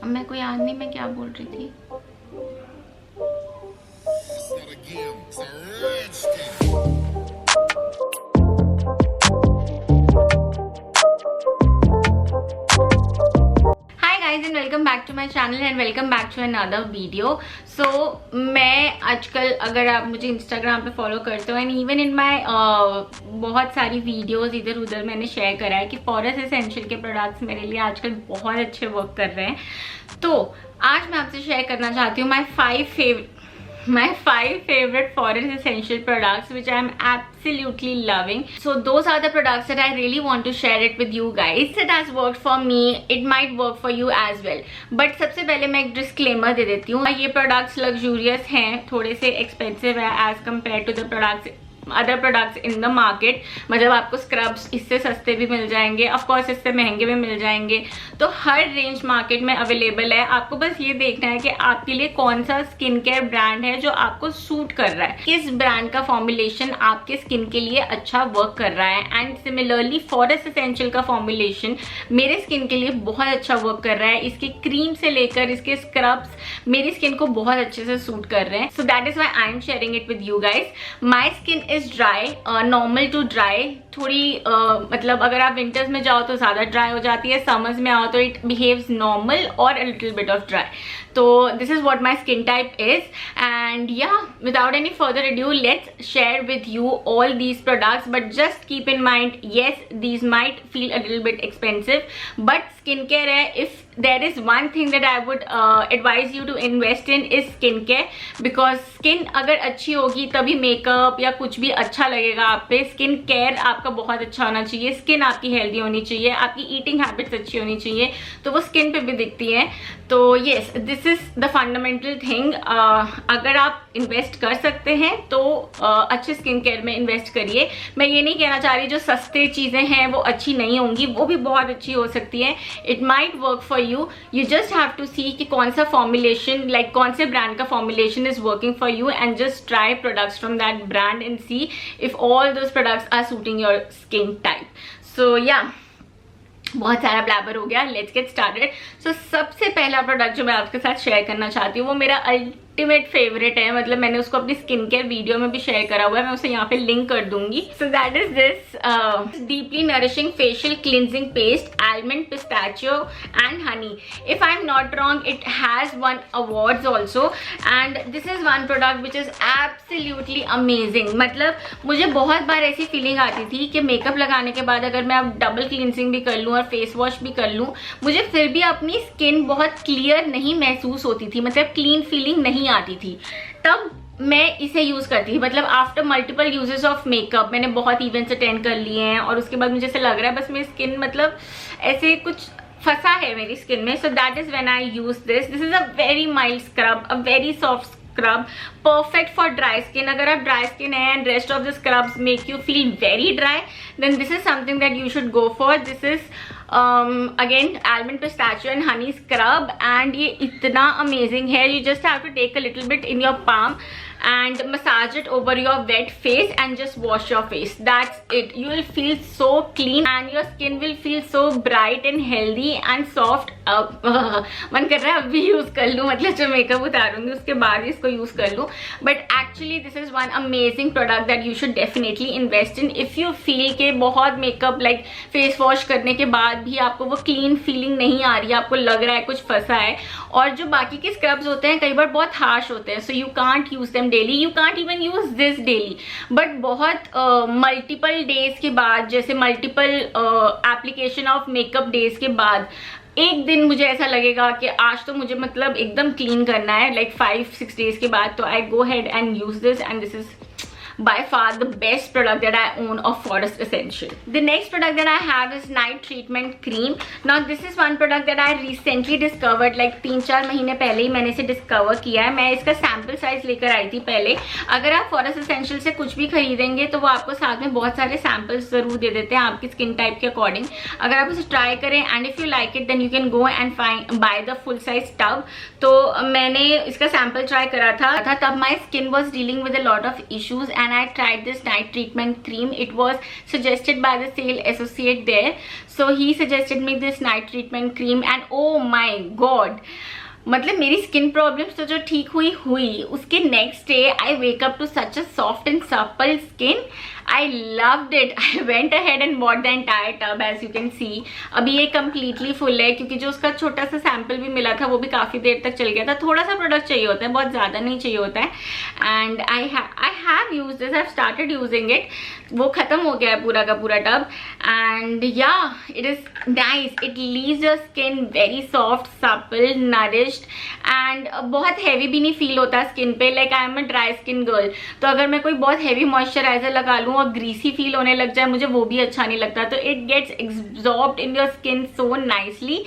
मेरे को याद नहीं मैं क्या बोल रही थी। Hi guys and welcome back to my channel and welcome back to another video. So मैं आजकल, अगर आप मुझे इंस्टाग्राम पे फॉलो करते हो एंड इवन इन माय बहुत सारी वीडियोस इधर उधर मैंने शेयर करा है कि फॉरेस्ट एसेंशियल के प्रोडक्ट्स मेरे लिए आजकल बहुत अच्छे वर्क कर रहे हैं। तो आज मैं आपसे शेयर करना चाहती हूँ my 5 favorite forest essential products which I am absolutely loving. So those are the products that I really want to share it with you guys. It has worked for me, it might work for you as well. But सबसे पहले मैं एक disclaimer दे देती हूँ, ये products luxurious हैं, थोड़े से expensive है as compared to the other products in the market. मतलब आपको स्क्रब्स इससे सस्ते भी मिल जाएंगे, ऑफ कोर्स इससे महंगे भी मिल जाएंगे। तो हर रेंज मार्केट में अवेलेबल है। आपको बस ये देखना है कि आपके लिए कौन सा स्किन केयर ब्रांड है जो आपको सूट कर रहा है, किस ब्रांड का फॉर्मुलेशन आपके स्किन के लिए अच्छा वर्क कर रहा है। एंड सिमिलरली फॉरेस्ट एसेंशियल का फॉर्मुलेशन मेरे स्किन के लिए बहुत अच्छा वर्क कर रहा है। इसके क्रीम से लेकर इसके स्क्रब्स मेरी स्किन को बहुत अच्छे से सूट कर रहे हैं। So that is why I am sharing it with you guys. My skin dry, normal to dry, थोड़ी मतलब अगर आप विंटर्स में जाओ तो ज्यादा ड्राई हो जाती है, समर्स में आओ तो इट बिहेव्स नॉर्मल और a little bit of dry. तो this is what my skin type is and yeah without any further adieu let's share with you all these products. But just keep in mind, yes these might feel a little bit expensive but skin care है। If there is one thing that I would advise you to invest in is skin care, because skin अगर अच्छी होगी तभी makeup या कुछ भी अच्छा लगेगा आप पे। स्किन केयर आपका बहुत अच्छा होना चाहिए, स्किन आपकी हेल्दी होनी चाहिए, आपकी ईटिंग हैबिट्स अच्छी होनी चाहिए, तो वो स्किन पे भी दिखती है। तो yes, this is the fundamental thing. अगर आप इन्वेस्ट कर सकते हैं तो अच्छे स्किन केयर में इन्वेस्ट करिए। मैं ये नहीं कहना चाह रही जो सस्ते चीज़ें हैं वो अच्छी नहीं होंगी, वो भी बहुत अच्छी हो सकती है। It might work for you just have to see कि कौन सा formulation, like कौन से brand का formulation is working for you, and just try products from that brand and see if all those products are suiting your skin type. So yeah, बहुत सारा blabber हो गया, लेट्स गेट स्टार्टेड। सो सबसे पहला product जो मैं आपके साथ शेयर करना चाहती हूँ वो मेरा अल्टीमेट फेवरेट है। मतलब मैंने उसको अपनी स्किन केयर वीडियो में भी शेयर करा हुआ है, मैं उसे यहाँ पे लिंक कर दूंगी। सो that is this deeply nourishing facial cleansing paste almond pistachio and honey. If I am not wrong it has one awards also and this is one product which is absolutely amazing. मतलब मुझे बहुत बार ऐसी feeling आती थी कि makeup लगाने के बाद अगर मैं अब डबल क्लिनजिंग भी कर लूँ और फेस वॉश भी कर लूँ, मुझे फिर भी अपनी स्किन बहुत क्लियर नहीं महसूस होती थी, मतलब क्लीन फीलिंग नहीं आती थी। तब मैं इसे यूज़ करती थी, मतलब after multiple uses of makeup मैंने बहुत इवेंट्स अटेंड कर लिए हैं और उसके बाद मुझे ऐसा लग रहा है बस मेरी स्किन मतलब ऐसे कुछ फंसा है मेरी स्किन में। सो that is when I use this. This is a very mild scrub, a very soft scrub, perfect for dry skin. अगर आप dry skin है and rest of the scrubs make you feel very dry, then this is something that you should go for. This is again almond pistachio and honey scrub and ये इतना amazing है। You just have to take a little bit in your palm and massage it over your wet face and just wash your face. That's it. You will feel so clean and your skin will feel so bright and healthy and soft. मन कर रहा है अभी use कर लूँ, मतलब जब makeup उतारूंगी उसके बाद इसको यूज कर लूँ। But actually this is one amazing product that you should definitely invest in if you feel के बहुत मेकअप लाइक फेस वॉश करने के बाद भी आपको वो क्लीन फीलिंग नहीं आ रही है, आपको लग रहा है कुछ फंसा है। और जो बाकी के स्क्रब्स होते हैं कई बार बहुत हार्श होते हैं, so you can't use them daily, you can't even use this daily. But बहुत मल्टीपल डेज के बाद, जैसे multiple application of makeup days के बाद एक दिन मुझे ऐसा लगेगा कि आज तो मुझे मतलब एकदम क्लीन करना है, लाइक 5-6 डेज के बाद, तो I go head and use this and this is by far the best product that I own of Forest Essential. The next product that I have is Night Treatment Cream. Now this is one product that I recently discovered, like 3-4 महीने पहले ही मैंने इसे discover किया है। मैं इसका sample size लेकर आई थी पहले। अगर आप Forest Essential से कुछ भी खरीदेंगे तो वो आपको साथ में बहुत सारे सैम्पल्स जरूर दे देते हैं आपकी स्किन टाइप के अकॉर्डिंग। अगर आप उसे ट्राई करें and if you like it then you can go and buy the full size tub. तो मैंने इसका सैम्पल ट्राई करा था तब my skin was dealing with a lot of issues and I tried this night treatment cream. It was suggested by the sale associate there, so he suggested me this night treatment cream and oh my god, मतलब मेरी skin problems तो जो ठीक हुई उसके next day I wake up to such a soft and supple skin. I loved it. I went ahead and bought the entire tub as you can see. अभी ये completely full है क्योंकि जो उसका छोटा सा सैम्पल भी मिला था वो भी काफ़ी देर तक चल गया था. थोड़ा सा प्रोडक्ट चाहिए होता है, बहुत ज़्यादा नहीं चाहिए होता है. And I have use this, I have started using it. वो ख़त्म हो गया है पूरा का पूरा tub. And yeah it is nice. It leaves your skin very soft, supple, nourished and बहुत हैवी भी नहीं फील होता स्किन पे. Like I am a dry skin girl, तो अगर मैं कोई बहुत हैवी मॉइस्चराइजर लगा लूँ और ग्रीसी फील होने लग जाए मुझे वो भी अच्छा नहीं लगता. तो it gets absorbed in your skin so nicely.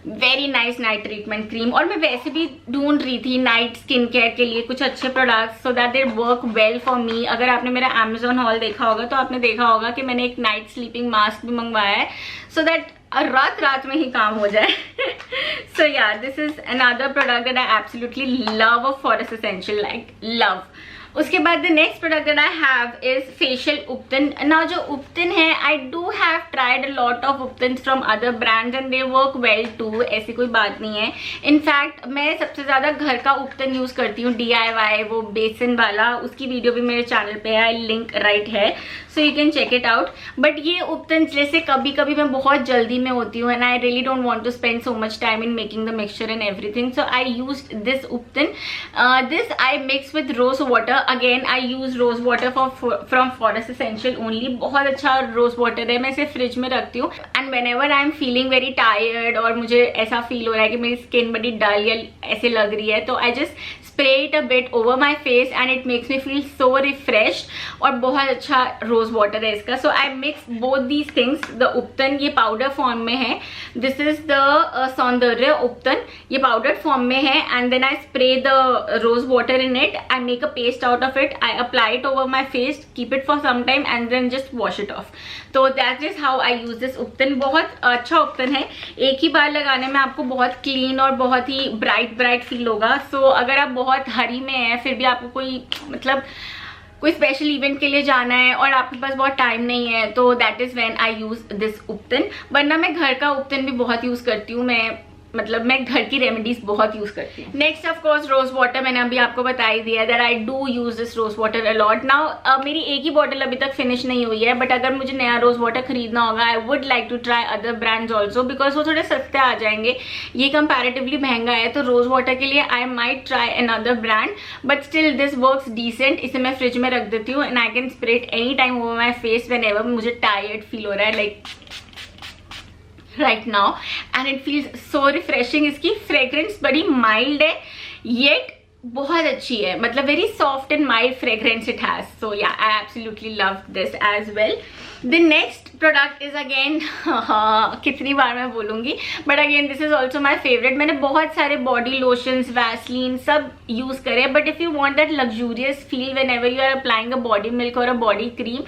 Very nice night treatment cream. और मैं वैसे भी ढूंढ रही थी नाइट स्किन केयर के लिए कुछ अच्छे products so that they work well for me. अगर आपने मेरा अमेजोन हॉल देखा होगा तो आपने देखा होगा कि मैंने एक नाइट स्लीपिंग मास्क भी मंगवाया है सो दैट रात में ही काम हो जाए. So yeah this is another product that I absolutely love of Forest Essentials, like love. उसके बाद the next product that I have is facial ubtan. Now जो उपटन है, I do have tried a lot of ubtan from other brands and they work well too. ऐसी कोई बात नहीं है. इनफैक्ट मैं सबसे ज़्यादा घर का उपटन यूज़ करती हूँ, DIY, वो बेसन वाला. उसकी वीडियो भी मेरे चैनल पे है, लिंक राइट है, so you can check it out. But ये उपटन जैसे कभी कभी मैं बहुत जल्दी में होती हूँ and I really don't want to spend so much time in making the mixture and everything, so I used this ubtan. This I mix with rose water. Again I use rose water from Forest Essentials only. बहुत अच्छा rose water है. मैं इसे fridge में रखती हूँ and when ever I am feeling very tired और मुझे ऐसा फील हो रहा है कि मेरी स्किन बड़ी डल या ऐसे लग रही है, तो I just spray it a bit over my face and it makes me feel so refreshed. और बहुत अच्छा रोज वाटर है इसका. So I mix both these things. The ubtan ये पाउडर फॉर्म में है. दिस इज द सौंदर्य उपटन. ये पाउडर फॉर्म में है and then I spray the rose water in it. I make a paste out of it. I apply it over my face, keep it for some time and then just wash it off. So that is how I use this उपटन. बहुत अच्छा उपटन है. एक ही बार लगाने में आपको बहुत clean और बहुत ही ब्राइट फील होगा. सो अगर आप बहुत हरी में हैं, फिर भी आपको कोई स्पेशल इवेंट के लिए जाना है और आपके पास बहुत टाइम नहीं है, तो that is when I use this ubtan. वरना मैं घर का उपटन भी बहुत यूज करती हूँ. मैं घर की रेमेडीज बहुत यूज करती हूँ. Next of course rose water. मैंने अभी आपको बता ही दिया that I do use this rose water a lot. Now मेरी एक ही बॉटल अभी तक फिनिश नहीं हुई है, बट अगर मुझे नया रोज वाटर खरीदना होगा I would like to try other brands also because वो थोड़े सस्ते आ जाएंगे. ये कंपैरेटिवली महंगा है, तो रोज वाटर के लिए I might try another brand, but still this works decent. इसे मैं फ्रिज में रख देती हूँ and I can spray it any time over my face whenever मुझे टायर्ड फील हो रहा है, like right now, and it feels so refreshing. इसकी फ्रेग्रेंस बड़ी माइल्ड है येट बहुत अच्छी है. मतलब very soft and mild fragrance it has. So yeah I absolutely love this as well. The next product is again, कितनी बार मैं बोलूँगी, but again this is also my favourite. मैंने बहुत सारे बॉडी लोशंस, वैसलीन सब यूज करे, but if you want that luxurious feel whenever you are applying a body milk और a body cream,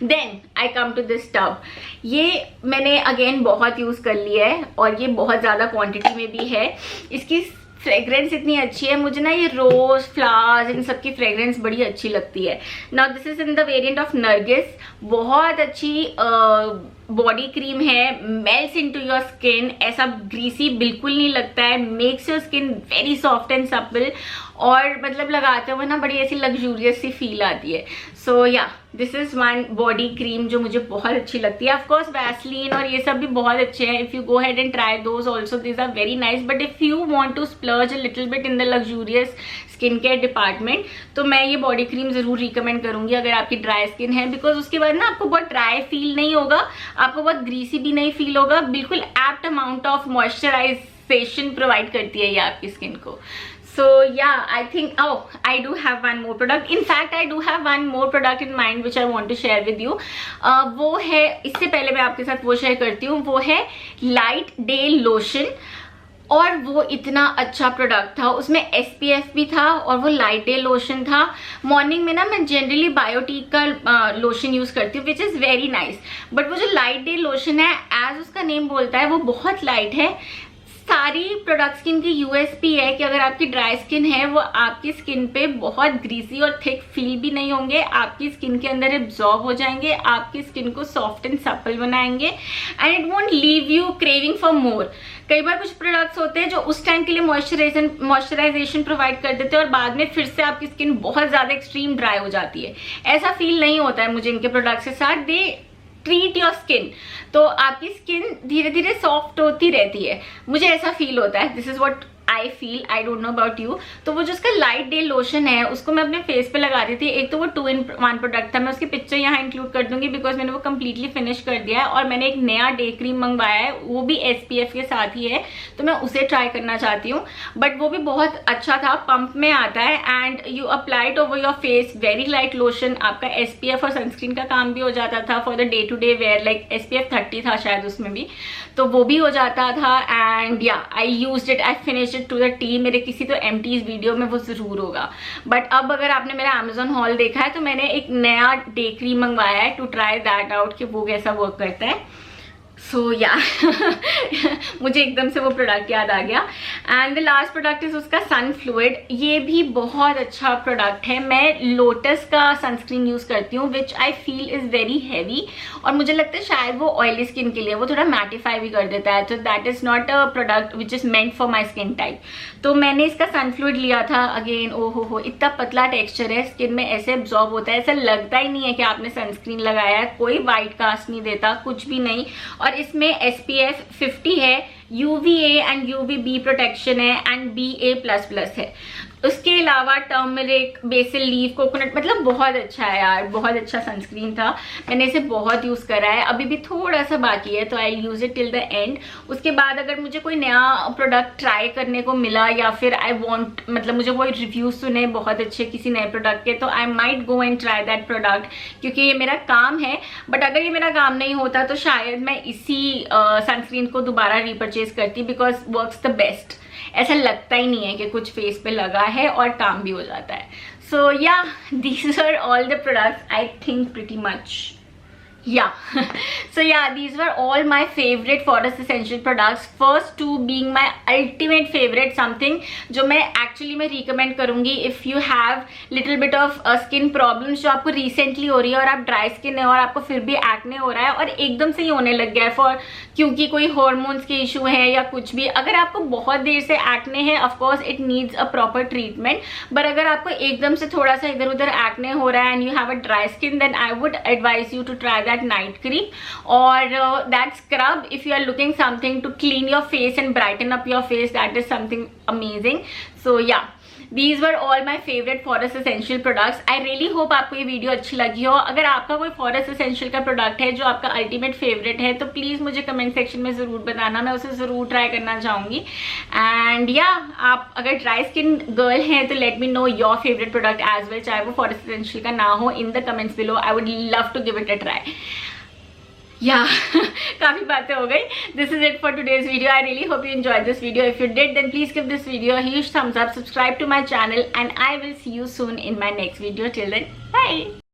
then I come to this tub. ये मैंने again बहुत use कर लिया है और ये बहुत ज़्यादा क्वान्टिटी में भी है. इसकी फ्रेग्रेंस इतनी अच्छी है. मुझे ना ये रोज, फ्लावर्स, इन सब की फ्रेग्रेंस बड़ी अच्छी लगती है. Now this is in the variant of Nargis. बहुत अच्छी बॉडी क्रीम है. Melts into your skin. ऐसा ग्रीसी बिल्कुल नहीं लगता है. Makes your skin very soft and supple. और मतलब लगाते हुए ना बड़ी ऐसी लग्जूरियस सी फील आती है. So yeah this is one body cream जो मुझे बहुत अच्छी लगती है. ऑफकोर्स वैसलीन और ये सब भी बहुत अच्छे हैं. If you go head and try those also, these are very nice. But if you want to splurge a little bit in the luxurious skin care department, तो मैं ये बॉडी क्रीम जरूर रिकमेंड करूंगी अगर आपकी ड्राई स्किन है, because उसके बाद ना आपको बहुत ड्राई फील नहीं होगा, आपको बहुत ग्रीसी भी नहीं फील होगा. बिल्कुल apt amount of moisturisation provide करती है ये आपकी स्किन को. So yeah, I think I do have one more product. In fact, I do have one more product in mind which I want to share with you. वो है, इससे पहले मैं आपके साथ वो शेयर करती हूँ, वो है लाइट डे लोशन. और वो इतना अच्छा प्रोडक्ट था. उसमें SPF भी था और वो लाइट डे लोशन था. मॉर्निंग में ना मैं जनरली बायोटीक का लोशन यूज करती हूँ which is very nice. But वो जो लाइट डे लोशन है, एज उसका नेम बोलता है, वो बहुत लाइट है. सारी प्रोडक्ट्स की इनकी यूएसपी है कि अगर आपकी ड्राई स्किन है वो आपकी स्किन पे बहुत ग्रीसी और थिक फील भी नहीं होंगे, आपकी स्किन के अंदर एब्जॉर्ब हो जाएंगे, आपकी स्किन को सॉफ्ट एंड सपल बनाएंगे and it won't leave you craving for more. कई बार कुछ प्रोडक्ट्स होते हैं जो उस टाइम के लिए मॉइस्चराइजेशन प्रोवाइड कर देते हैं और बाद में फिर से आपकी स्किन बहुत ज्यादा एक्सट्रीम ड्राई हो जाती है। ऐसा फील नहीं होता है मुझे इनके प्रोडक्ट्स के साथ। दे ट्रीट योर स्किन, तो आपकी स्किन धीरे धीरे सॉफ्ट होती रहती है, मुझे ऐसा फील होता है। This is what I feel, I don't know about you. तो वो जो उसका लाइट डे लोशन है उसको मैं अपने फेस पे लगा रही थी। एक तो वो 2-in-1 प्रोडक्ट था, मैं उसकी पिक्चर यहाँ इंक्लूड कर दूंगी बिकॉज मैंने वो कम्प्लीटली फिनिश कर दिया है। और मैंने एक नया डे क्रीम मंगवाया है, वो भी SPF के साथ ही है, तो मैं उसे ट्राई करना चाहती हूँ। बट वो भी बहुत अच्छा था, पंप में आता है and you apply it over your face, very light lotion. आपका SPF और सनस्क्रीन का काम भी हो जाता था for the day to day wear, like SPF 30 था शायद उसमें भी, तो वो भी हो जाता था। And yeah I used it, I finished it to the T. मेरे किसी तो MT's वीडियो में वो जरूर होगा। बट अब अगर आपने मेरा Amazon हॉल देखा है तो मैंने एक नया डे क्रीम मंगवाया है टू ट्राई दैट आउट कि वो कैसा वर्क करता है। सो या मुझे एकदम से वो प्रोडक्ट याद आ गया। And the last product is उसका सन फ्लूइड। ये भी बहुत अच्छा प्रोडक्ट है। मैं लोटस का सनस्क्रीन यूज करती हूँ which I feel is very heavy, और मुझे लगता है शायद वो ऑयली स्किन के लिए, वो थोड़ा मैटिफाई भी कर देता है, तो that is not a product which is meant for my skin type. तो मैंने इसका सन फ्लूइड लिया था। अगेन ओ हो इतना पतला टेक्सचर है, स्किन में ऐसे एब्जॉर्ब होता है, ऐसा लगता ही नहीं है कि आपने सनस्क्रीन लगाया है, कोई वाइट कास्ट नहीं देता, कुछ भी नहीं। और इसमें SPF 50 है, UVA एंड UVB प्रोटेक्शन है एंड BA++ है। उसके अलावा टर्मरिक, बेसिल लीफ, कोकोनट, मतलब बहुत अच्छा है यार, बहुत अच्छा सनस्क्रीन था। मैंने इसे बहुत यूज करा है, अभी भी थोड़ा सा बाकी है, तो I use it till the end. उसके बाद अगर मुझे कोई नया प्रोडक्ट ट्राई करने को मिला या फिर आई वांट, मतलब मुझे वो रिव्यूज सुने बहुत अच्छे किसी नए प्रोडक्ट के, तो I might go and try that product, क्योंकि ये मेरा काम है। बट अगर ये मेरा काम नहीं होता तो शायद मैं इसी सनस्क्रीन को दोबारा रीपरचेज करती, बिकॉज वर्क्स द बेस्ट। ऐसा लगता ही नहीं है कि कुछ फेस पे लगा है और काम भी हो जाता है। So yeah these are all the products I think pretty much. Yeah, so yeah, these were all my favorite Forest Essential products. First two being my ultimate favorite, something जो मैं actually मैं recommend करूँगी if you have little bit of skin problems जो आपको recently हो रही है और आप dry skin है और आपको फिर भी acne हो रहा है और एकदम से ही होने लग गया है क्योंकि कोई hormones के issue है या कुछ भी। अगर आपको बहुत देर से acne है, of course it needs a proper treatment, but अगर आपको एकदम से थोड़ा सा इधर उधर acne हो रहा है and you have a dry skin, then I would advise you to try that night cream or that scrub if you are looking something to clean your face and brighten up your face. That is something amazing. So yeah, these were all my favorite Forest Essential products. I really hope आपको ये video अच्छी लगी हो। अगर आपका कोई Forest Essential का product है जो आपका अल्टीमेट फेवरेट है तो प्लीज मुझे कमेंट सेक्शन में जरूर बताना, मैं उसे जरूर ट्राई करना चाहूंगी। एंड या आप अगर ड्राई स्किन गर्ल हैं तो let me know your favourite product as well, चाहे वो Forest Essential का ना हो, in the comments below. I would love to give it a try. काफी बातें हो गई। This is it for today's video. I really hope you enjoyed this video. If you did, then please give this video a huge thumbs up, subscribe to my channel, and I will see you soon in my next video. Till then, bye.